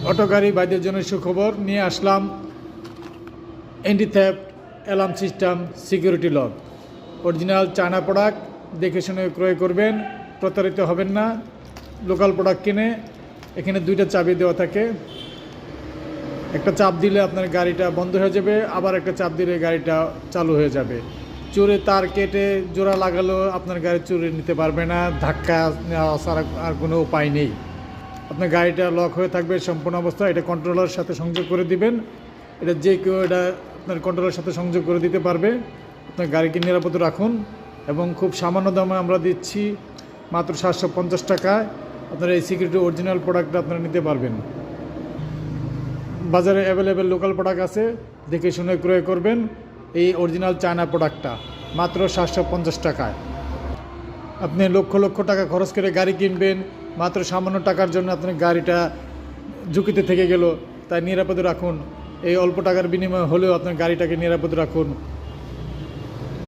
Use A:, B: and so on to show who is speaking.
A: Auto গাড়ি ভাইদের জন্য সুখবর নিয়ে আসলাম। Anti theft alarm system security lock, original China product, দেখে শুনে ক্রয় করবেন, প্রতারিত হবেন না। লোকাল প্রোডাক্ট কিনে এখানে দুইটা চাবি দেওয়া থাকে, একটা চাপ দিলে আপনার গাড়িটা বন্ধ হয়ে যাবে, আবার একটা চাপ দিলে গাড়িটা চালু হয়ে যাবে। চোরে তার কেটে জোড়া লাগালেও আপনার গাড়ি চুরি নিতে পারবে না, ধাক্কা নেওয়া ছাড়া আর কোনো উপায় নেই। আপনার গাড়িটা লক হয়ে থাকবে সম্পূর্ণ অবস্থা। এটা কন্ট্রোলারের সাথে সংযোগ করে দিবেন, এটা যে কেউ এটা আপনার কন্ট্রোলারের সাথে সংযোগ করে দিতে পারবে। আপনার গাড়িকে নিরাপদ রাখুন এবং খুব সামান্য দামে আমরা দিচ্ছি, মাত্র 750 টাকায় আপনারা এই সিকিউরিটি অরিজিনাল প্রোডাক্টটা আপনারা নিতে পারবেন। বাজারে অ্যাভেলেবেল লোকাল প্রোডাক্ট আছে, দেখে শুনে ক্রয় করবেন এই অরিজিনাল চায়না প্রোডাক্টটা মাত্র 750 টাকায়। আপনি লক্ষ লক্ষ টাকা খরচ করে গাড়ি কিনবেন, মাত্র সামান্য টাকার জন্য আপনার গাড়িটা ঝুঁকিতে থেকে গেল। তাই নিরাপদে রাখুন, এই অল্প টাকার বিনিময়ে হলেও আপনার গাড়িটাকে নিরাপদে রাখুন।